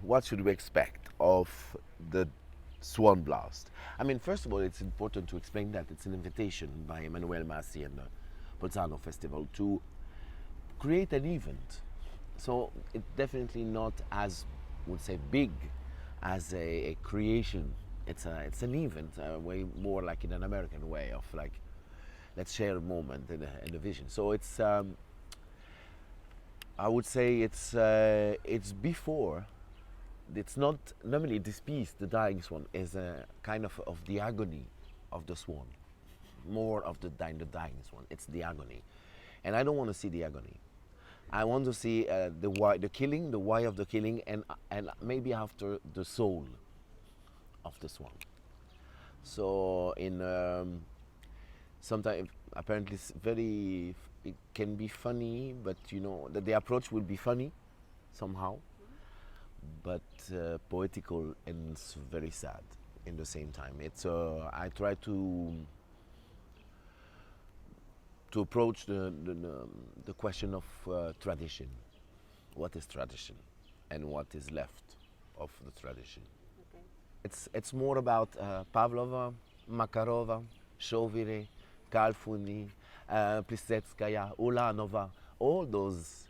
What should we expect of the Swan Blast? I mean, first of all, it's important to explain that it's an invitation by Emmanuel Massi and the Bolzano Festival to create an event. So it's definitely not as, would say, big as a creation. It's an event, way more like in an American way of like, let's share a moment and a vision. So it's I would say it's before. It's not normally this piece, the dying swan, is a kind of the agony of the swan, more of the dying swan. It's the agony, and I don't want to see the agony. I want to see the why, the killing, the why of the killing, and maybe after the soul of the swan. So in sometimes apparently it's very, it can be funny, but you know that the approach will be funny somehow, but poetical and very sad in the same time. It's I try to approach the question of tradition. What is tradition, and what is left of the tradition? Okay. It's more about Pavlova, Makarova, Chauvire, Kalfuni, Plisetskaya, Ulanova, all those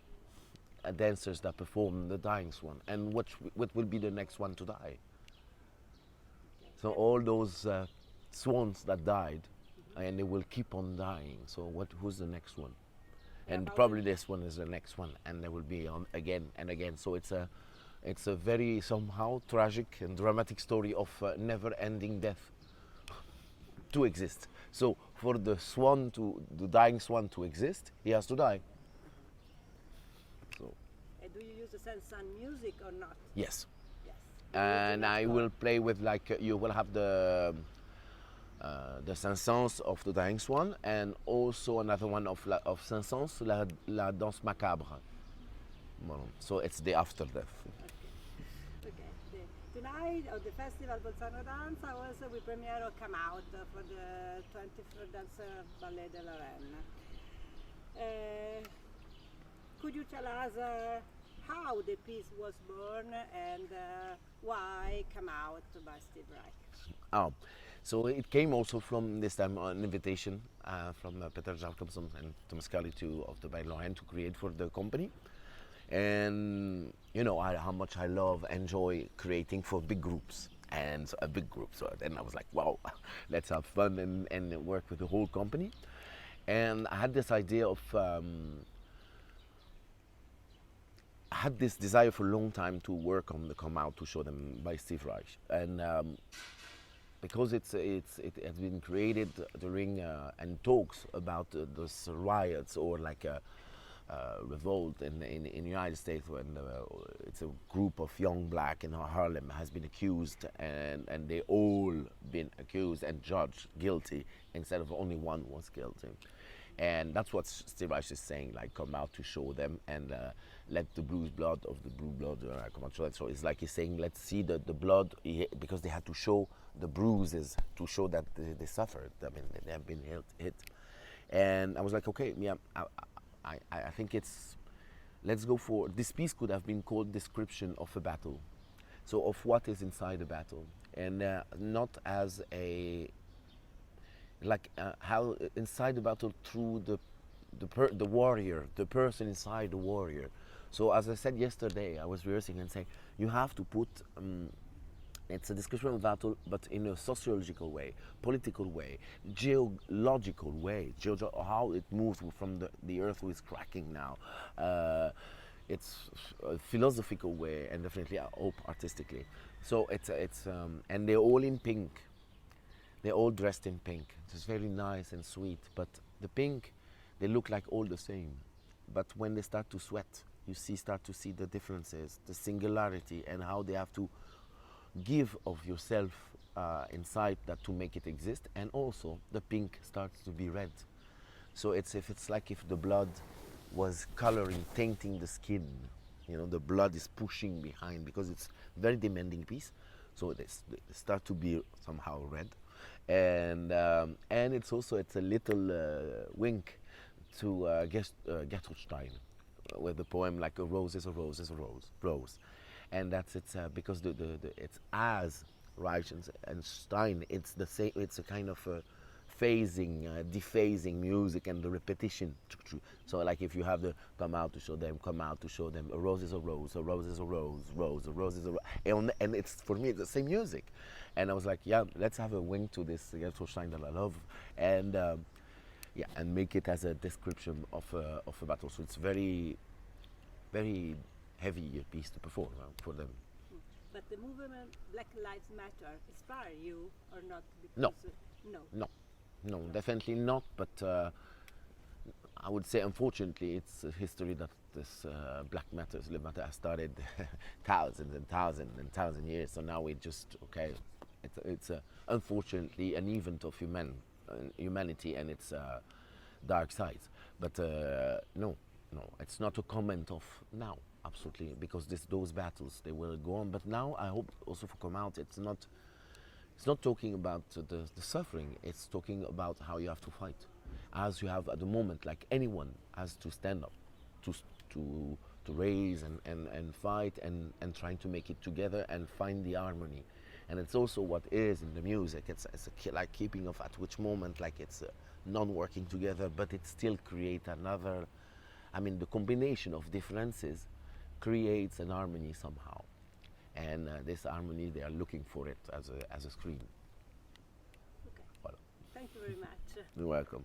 dancers that perform the dying swan, and what will be the next one to die. So all those swans that died, and they will keep on dying. So who's the next one? And probably this one is the next one, and there will be on again and again. So it's a very somehow tragic and dramatic story of never-ending death to exist. So for the dying swan to exist, he has to die. So Do you use the Sensan music or not? yes, Yes. and I will play with like you will have the Saint-Saëns of the dying swan, and also another one of Saint-Saëns, la danse macabre. Well, so it's the after death. Okay. Tonight at the festival Bolzano Danza also we premiere Come Out for the 23rd Dancer Ballet de Lorraine. Could you tell us how the piece was born and why Come Out by Steve Reich? Oh, so it came also from this time an invitation from Peter Jacobson and Thomas Kelly of the Ballet de Lorraine to create for the company. And you know how much I love, enjoy creating for big groups and a big group. So then I was like, wow, let's have fun and work with the whole company. And I had this idea of, I had this desire for a long time to work on the Come Out to show them by Steve Reich. And because it has been created during and talks about those riots or like revolt in the United States when it's a group of young black in Harlem has been accused and they all been accused and judged guilty instead of only one was guilty. And that's what Steve Reich is saying, like come out to show them and let the blue blood of the blue blood come out. So it's like he's saying, let's see the blood, because they had to show the bruises to show that they suffered. I mean, they have been hit. And I was like, okay, yeah, I think let's go for, this piece could have been called Description of a Battle. So of what is inside a battle, and not as a, like how inside the battle through the warrior, the person inside the warrior. So as I said yesterday, I was rehearsing and saying, you have to put, it's a description of battle, but in a sociological way, political way, geological way, how it moves from the earth who is cracking now. It's a philosophical way, and definitely I hope artistically. So it's and they're all in pink. They're all dressed in pink. It's very nice and sweet, but the pink, they look like all the same. But when they start to sweat, you start to see the differences, the singularity, and how they have to give of yourself inside that to make it exist. And also the pink starts to be red. So it's like if the blood was coloring, tainting the skin. You know, the blood is pushing behind because it's very demanding piece. So they start to be somehow red. And it's a little wink to Gertrude Stein, with the poem like a rose is a rose is a rose, and that's it's because it's as Reich and Stein, it's the same. It's a kind of phasing, dephasing music and the repetition. So like if you have the come out to show them, come out to show them, a rose is a rose, a rose is a rose, a rose is a rose, and it's for me it's the same music, and I was like, yeah, let's have a wing to this Stein that I love, and yeah, and make it as a description of a battle. So it's very heavy piece to perform for them. But the movement Black Lives Matter inspire you or not? No. No. No, definitely not. But I would say, unfortunately, it's a history that this Black Matters, Lives Matter, has started thousands and thousands and thousands of years. So now we just it's unfortunately an event of humanity and its dark sides. But no, it's not a comment of now. Absolutely, because those battles they will go on. But now I hope also for come out. It's not talking about the suffering. It's talking about how you have to fight, as you have at the moment. Like anyone has to stand up, to raise and fight and trying to make it together and find the harmony. And it's also what is in the music. It's like keeping of at which moment like it's non-working together, but it still create another. I mean, the combination of differences creates an harmony somehow, and this harmony they are looking for it as a screen. Okay. Voilà. Thank you very much. You're welcome.